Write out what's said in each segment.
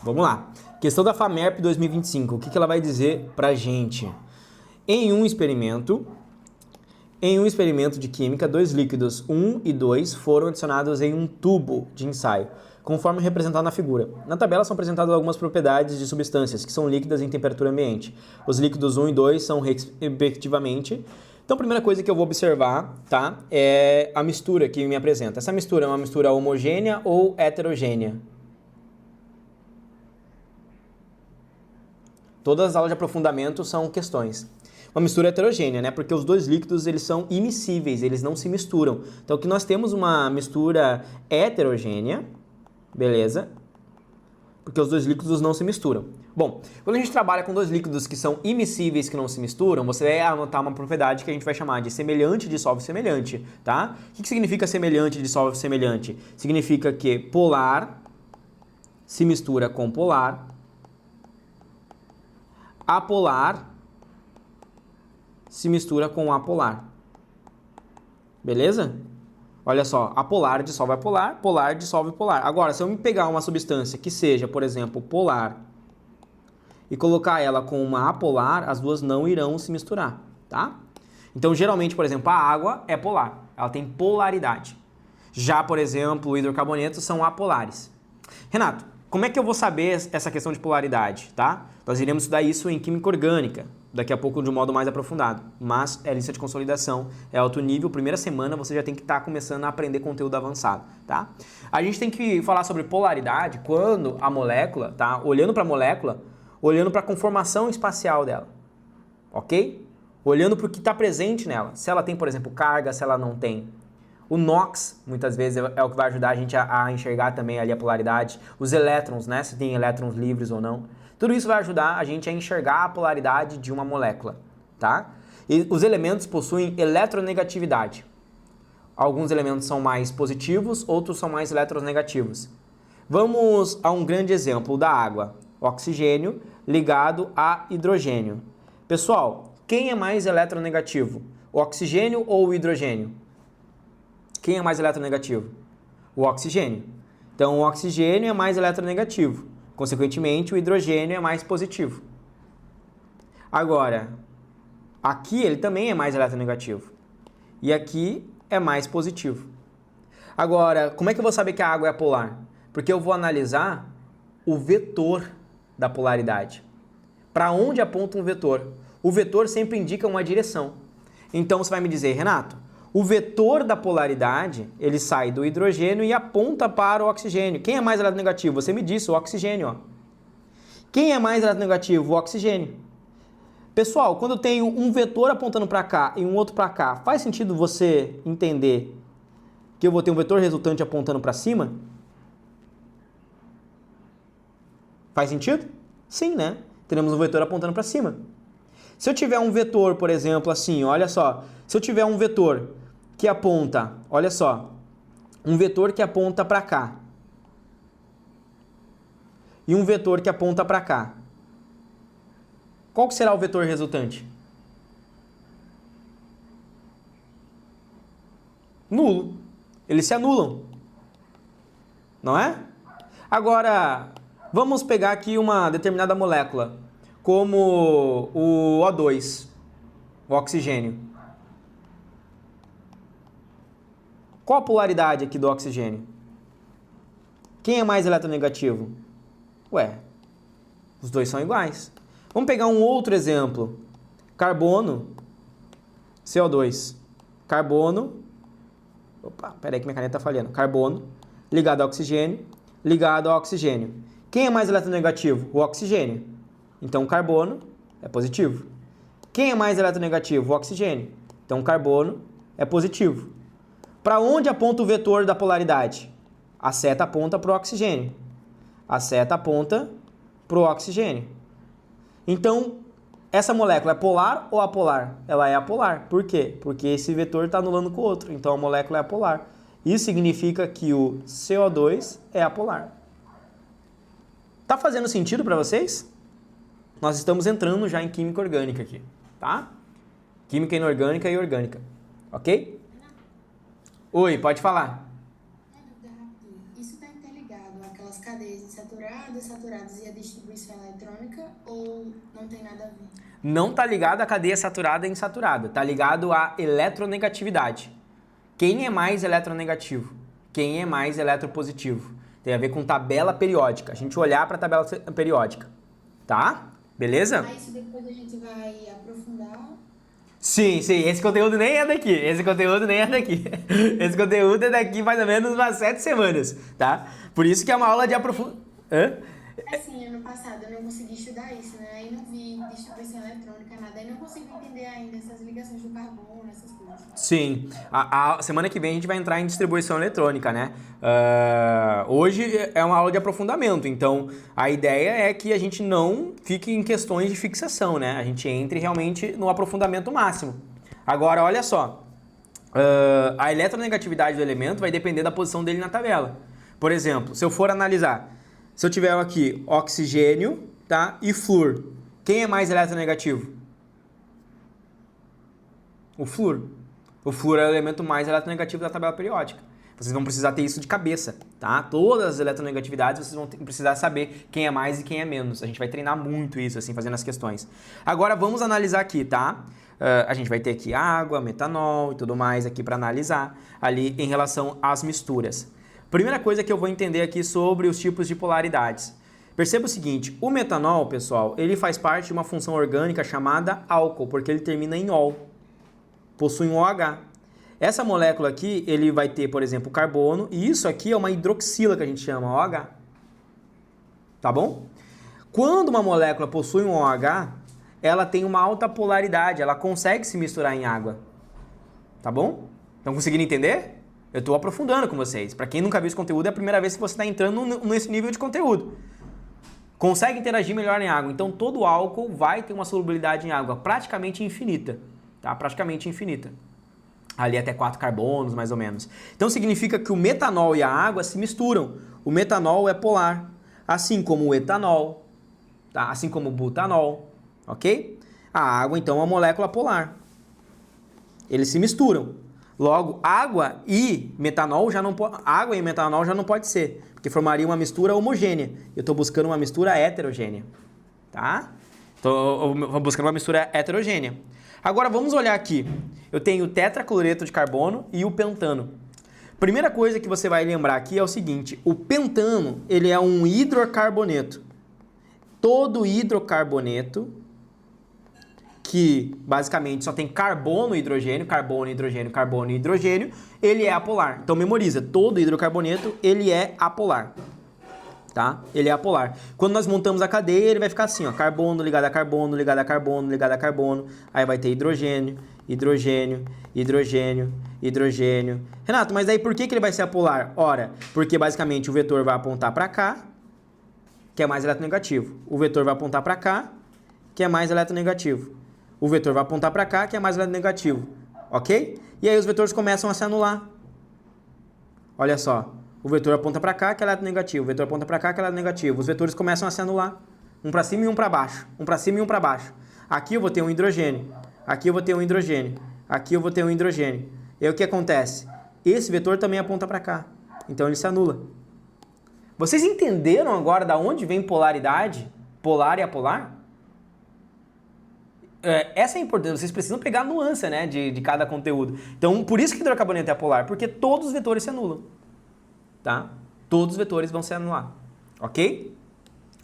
Vamos lá. Questão da FAMERP 2025. O que ela vai dizer pra gente? Em um experimento de química, dois líquidos 1 e 2 foram adicionados em um tubo de ensaio, conforme representado na figura. Na tabela são apresentadas algumas propriedades de substâncias que são líquidas em temperatura ambiente. Os líquidos 1 e 2 são respectivamente. Então, a primeira coisa que eu vou observar, tá, é a mistura que me apresenta. Essa mistura é uma mistura homogênea ou heterogênea? Todas as aulas de aprofundamento são questões. Uma mistura heterogênea, né? Porque os dois líquidos eles são imiscíveis, eles não se misturam. Então, aqui nós temos uma mistura heterogênea, beleza? Porque os dois líquidos não se misturam. Bom, quando a gente trabalha com dois líquidos que são imiscíveis, que não se misturam, você vai anotar uma propriedade que a gente vai chamar de semelhante dissolve semelhante, tá? O que significa semelhante dissolve semelhante? Significa que polar se mistura com polar, apolar se mistura com apolar. Beleza? Olha só, apolar dissolve apolar, polar dissolve polar. Agora, se eu me pegar uma substância que seja, por exemplo, polar e colocar ela com uma apolar, as duas não irão se misturar, tá? Então, geralmente, por exemplo, a água é polar, ela tem polaridade. Já, por exemplo, o hidrocarbonetos são apolares. Renato, como é que eu vou saber essa questão de polaridade, tá? Nós iremos estudar isso em química orgânica, daqui a pouco de um modo mais aprofundado. Mas é lista de consolidação, é alto nível, primeira semana você já tem que estar começando a aprender conteúdo avançado, tá? A gente tem que falar sobre polaridade quando a molécula, tá? Olhando para a molécula, olhando para a conformação espacial dela, ok? Olhando para o que está presente nela. Se ela tem, por exemplo, carga, se ela não tem. O NOx, muitas vezes, é o que vai ajudar a gente a enxergar também ali a polaridade. Os elétrons, né? Se tem elétrons livres ou não. Tudo isso vai ajudar a gente a enxergar a polaridade de uma molécula, tá? E os elementos possuem eletronegatividade. Alguns elementos são mais positivos, outros são mais eletronegativos. Vamos a um grande exemplo da água. Oxigênio ligado a hidrogênio. Pessoal, quem é mais eletronegativo? O oxigênio ou o hidrogênio? Quem é mais eletronegativo? O oxigênio. Então, o oxigênio é mais eletronegativo. Consequentemente, o hidrogênio é mais positivo. Agora, aqui ele também é mais eletronegativo. E aqui é mais positivo. Agora, como é que eu vou saber que a água é polar? Porque eu vou analisar o vetor da polaridade. Para onde aponta um vetor? O vetor sempre indica uma direção. Então, você vai me dizer, Renato, o vetor da polaridade, ele sai do hidrogênio e aponta para o oxigênio. Quem é mais eletronegativo? Você me disse, o oxigênio. Ó. Quem é mais eletronegativo? O oxigênio. Pessoal, quando eu tenho um vetor apontando para cá e um outro para cá, faz sentido você entender que eu vou ter um vetor resultante apontando para cima? Faz sentido? Sim, né? Teremos um vetor apontando para cima. Se eu tiver um vetor, por exemplo, assim, olha só. Se eu tiver um vetor que aponta, olha só, um vetor que aponta para cá e um vetor que aponta para cá, qual que será o vetor resultante? Nulo. Eles se anulam, não é? Agora, vamos pegar aqui uma determinada molécula, como o O2, o oxigênio. Qual a polaridade aqui do oxigênio? Quem é mais eletronegativo? Ué, os dois são iguais. Vamos pegar um outro exemplo. Carbono, CO2. Carbono, opa, peraí que minha caneta está falhando. Carbono ligado ao oxigênio, ligado ao oxigênio. Quem é mais eletronegativo? O oxigênio. Então, o carbono é positivo. Quem é mais eletronegativo? O oxigênio. Então, o carbono é positivo. Para onde aponta o vetor da polaridade? A seta aponta para o oxigênio. A seta aponta para o oxigênio. Então, essa molécula é polar ou apolar? Ela é apolar. Por quê? Porque esse vetor está anulando com o outro. Então, a molécula é apolar. Isso significa que o CO2 é apolar. Tá fazendo sentido para vocês? Nós estamos entrando já em química orgânica aqui, tá? Química inorgânica e orgânica, ok? Oi, pode falar. Isso está interligado àquelas cadeias insaturadas para desaturados e a distribuição eletrônica ou não tem nada a ver? Não está ligado à cadeia saturada e insaturada, está ligado à eletronegatividade. Quem é mais eletronegativo? Quem é mais eletropositivo? Tem a ver com tabela periódica. A gente olhar para a tabela periódica, tá? Beleza? Mas isso depois a gente vai aprofundar. Sim, esse conteúdo nem é daqui. Esse conteúdo é daqui mais ou menos umas 7 semanas, tá? Por isso que é uma aula de aprofundamento. Assim, ano passado eu não consegui estudar isso, né? Aí não vi distribuição eletrônica, nada. Aí não consigo entender ainda essas ligações do carbono, essas coisas. Sim. A semana que vem a gente vai entrar em distribuição eletrônica, né? Hoje é uma aula de aprofundamento, então a ideia é que a gente não fique em questões de fixação, né? A gente entre realmente no aprofundamento máximo. Agora, olha só. A eletronegatividade do elemento vai depender da posição dele na tabela. Por exemplo, se eu for analisar, se eu tiver aqui oxigênio, tá? E flúor, quem é mais eletronegativo? O flúor. O flúor é o elemento mais eletronegativo da tabela periódica. Vocês vão precisar ter isso de cabeça, tá? Todas as eletronegatividades vocês vão precisar saber quem é mais e quem é menos. A gente vai treinar muito isso, assim, fazendo as questões. Agora vamos analisar aqui, tá? A gente vai ter aqui água, metanol e tudo mais aqui para analisar ali em relação às misturas. Primeira coisa que eu vou entender aqui sobre os tipos de polaridades. Perceba o seguinte, o metanol, pessoal, ele faz parte de uma função orgânica chamada álcool, porque ele termina em ol. Possui um OH. Essa molécula aqui, ele vai ter, por exemplo, carbono, e isso aqui é uma hidroxila que a gente chama OH. Tá bom? Quando uma molécula possui um OH, ela tem uma alta polaridade, ela consegue se misturar em água. Tá bom? Estão conseguindo entender? Eu estou aprofundando com vocês. Para quem nunca viu esse conteúdo, é a primeira vez que você está entrando nesse nível de conteúdo. Consegue interagir melhor em água. Então, todo álcool vai ter uma solubilidade em água praticamente infinita. Tá? Praticamente infinita. Ali até 4 carbonos, mais ou menos. Então, significa que o metanol e a água se misturam. O metanol é polar, assim como o etanol, tá? Assim como o butanol, ok? A água, então, é uma molécula polar. Eles se misturam. Logo, água e metanol já não pode ser, porque formaria uma mistura homogênea. Eu estou buscando uma mistura heterogênea, tá? Estou buscando uma mistura heterogênea. Agora vamos olhar aqui. Eu tenho o tetracloreto de carbono e o pentano. Primeira coisa que você vai lembrar aqui é o seguinte: o pentano, ele é um hidrocarboneto. Todo hidrocarboneto que basicamente só tem carbono e hidrogênio, carbono, hidrogênio, carbono e hidrogênio, ele é apolar. Então memoriza, todo hidrocarboneto, ele é apolar. Tá? Ele é apolar. Quando nós montamos a cadeia, ele vai ficar assim, ó, carbono ligado a carbono, ligado a carbono, ligado a carbono, aí vai ter hidrogênio, hidrogênio, hidrogênio, hidrogênio. Renato, mas daí por que ele vai ser apolar? Ora, porque basicamente o vetor vai apontar para cá, que é mais eletronegativo. O vetor vai apontar para cá, que é mais eletronegativo. O vetor vai apontar para cá, que é mais negativo, ok? E aí os vetores começam a se anular. Olha só, o vetor aponta para cá, que é negativo. O vetor aponta para cá, que é negativo. Os vetores começam a se anular. Um para cima e um para baixo. Um para cima e um para baixo. Aqui eu vou ter um hidrogênio. Aqui eu vou ter um hidrogênio. Aqui eu vou ter um hidrogênio. E aí o que acontece? Esse vetor também aponta para cá. Então ele se anula. Vocês entenderam agora da onde vem polaridade? Polar e apolar? Essa é importante, vocês precisam pegar a nuance, né, de cada conteúdo. Então, por isso que hidrocarboneto é polar, porque todos os vetores se anulam, tá? Todos os vetores vão se anular, ok?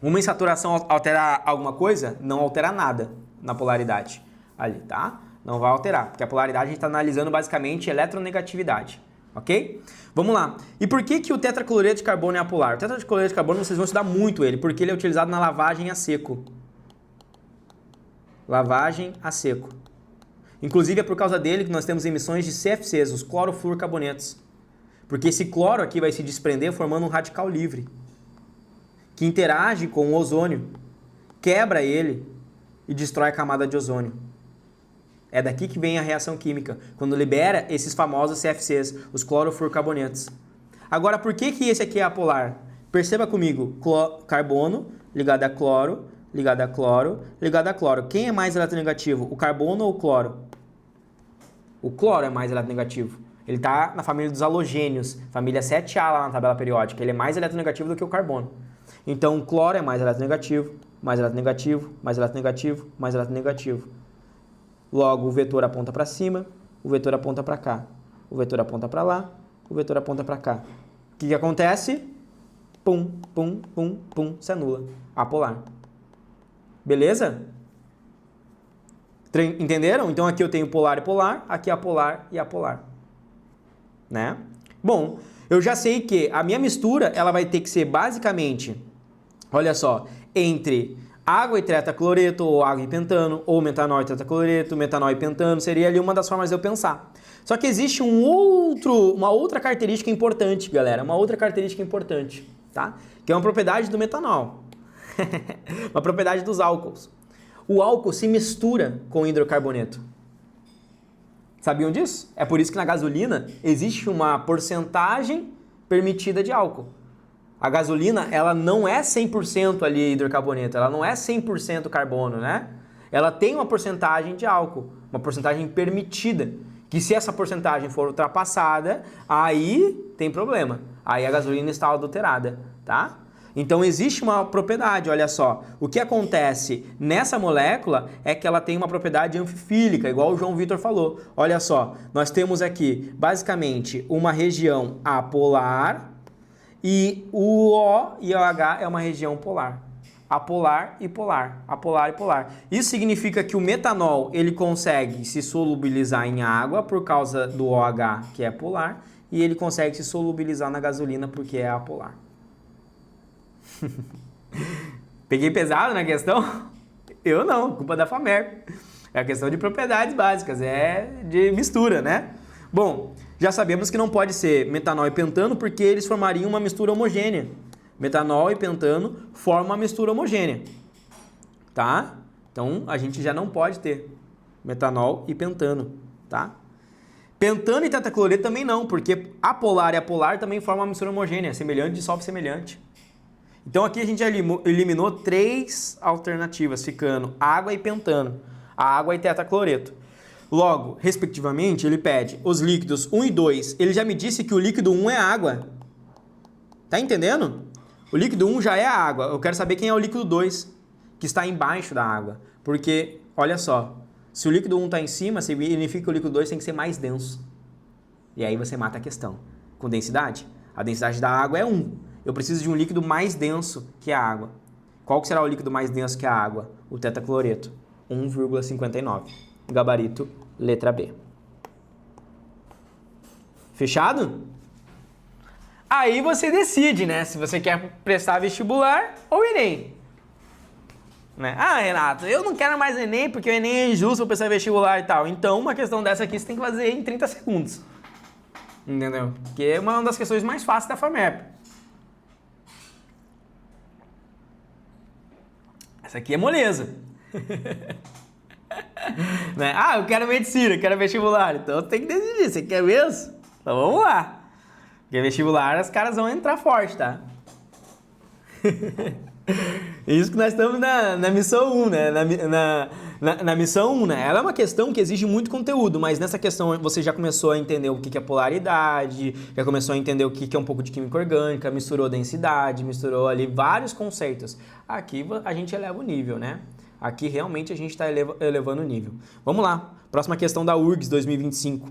Uma insaturação alterar alguma coisa? Não altera nada na polaridade ali, tá? Não vai alterar, porque a polaridade a gente está analisando basicamente eletronegatividade, ok? Vamos lá. E por que o tetracloreto de carbono é apolar? O tetracloreto de carbono vocês vão estudar muito ele, porque ele é utilizado na lavagem a seco. Lavagem a seco. Inclusive é por causa dele que nós temos emissões de CFCs, os clorofluorcarbonetos. Porque esse cloro aqui vai se desprender formando um radical livre, que interage com o ozônio, quebra ele e destrói a camada de ozônio. É daqui que vem a reação química, quando libera esses famosos CFCs, os clorofluorcarbonetos. Agora, por que esse aqui é apolar? Perceba comigo, carbono ligado a cloro, ligado a cloro, ligado a cloro. Quem é mais eletronegativo, o carbono ou o cloro? O cloro é mais eletronegativo. Ele está na família dos halogênios, família 7A lá na tabela periódica. Ele é mais eletronegativo do que o carbono. Então, cloro é mais eletronegativo, mais eletronegativo, mais eletronegativo, mais eletronegativo. Logo, o vetor aponta para cima, o vetor aponta para cá. O vetor aponta para lá, o vetor aponta para cá. O que acontece? Pum, pum, pum, pum, se anula. Apolar. Beleza? Entenderam? Então aqui eu tenho polar e polar, aqui apolar e apolar. Né? Bom, eu já sei que a minha mistura ela vai ter que ser basicamente, olha só, entre água e tetracloreto, ou água e pentano, ou metanol e tetracloreto, metanol e pentano, seria ali uma das formas de eu pensar. Só que existe uma outra característica importante, galera, uma outra característica importante, tá? Que é uma propriedade do metanol, uma propriedade dos álcools. O álcool se mistura com o hidrocarboneto. Sabiam disso? É por isso que na gasolina existe uma porcentagem permitida de álcool. A gasolina, ela não é 100% ali hidrocarboneto, ela não é 100% carbono, né? Ela tem uma porcentagem de álcool, uma porcentagem permitida, que se essa porcentagem for ultrapassada, aí tem problema. Aí a gasolina está adulterada, tá? Então existe uma propriedade, olha só. O que acontece nessa molécula é que ela tem uma propriedade anfifílica, igual o João Vitor falou. Olha só, nós temos aqui basicamente uma região apolar e o O e o H é uma região polar. Apolar e polar, apolar e polar. Isso significa que o metanol ele consegue se solubilizar em água por causa do OH, que é polar, e ele consegue se solubilizar na gasolina porque é apolar. Peguei pesado na questão? Eu não, culpa da FAMERP. É a questão de propriedades básicas, é de mistura, né? Bom, já sabemos que não pode ser metanol e pentano porque eles formariam uma mistura homogênea. Metanol e pentano formam uma mistura homogênea, tá? Então, a gente já não pode ter metanol e pentano, tá? Pentano e tetracloreto também não, porque apolar e apolar também formam uma mistura homogênea, semelhante dissolve semelhante. Então aqui a gente já eliminou 3 alternativas, ficando água e pentano, água e tetracloreto. Logo, respectivamente, ele pede os líquidos 1 e 2. Ele já me disse que o líquido 1 é água. Tá entendendo? O líquido 1 já é a água. Eu quero saber quem é o líquido 2, que está embaixo da água. Porque, olha só, se o líquido 1 está em cima, significa que o líquido 2 tem que ser mais denso. E aí você mata a questão. Com densidade? A densidade da água é 1. Eu preciso de um líquido mais denso que a água. Qual que será o líquido mais denso que a água? O tetracloreto, 1,59. Gabarito, letra B. Fechado? Aí você decide, né? Se você quer prestar vestibular ou Enem. Né? Ah, Renato, eu não quero mais Enem porque o Enem é injusto para prestar vestibular e tal. Então, uma questão dessa aqui você tem que fazer em 30 segundos. Entendeu? Que é uma das questões mais fáceis da FAMERP. Essa aqui é moleza. Né? Ah, eu quero medicina, eu quero vestibular. Então tem que decidir, você quer mesmo? Então vamos lá. Porque vestibular, os caras vão entrar forte, tá? Isso que nós estamos na missão 1, né? Na missão 1, né? Ela é uma questão que exige muito conteúdo, mas nessa questão você já começou a entender o que é polaridade, já começou a entender o que é um pouco de química orgânica, misturou densidade, misturou ali vários conceitos. Aqui a gente eleva o nível, né? Aqui realmente a gente está elevando o nível. Vamos lá, próxima questão da URGS 2025.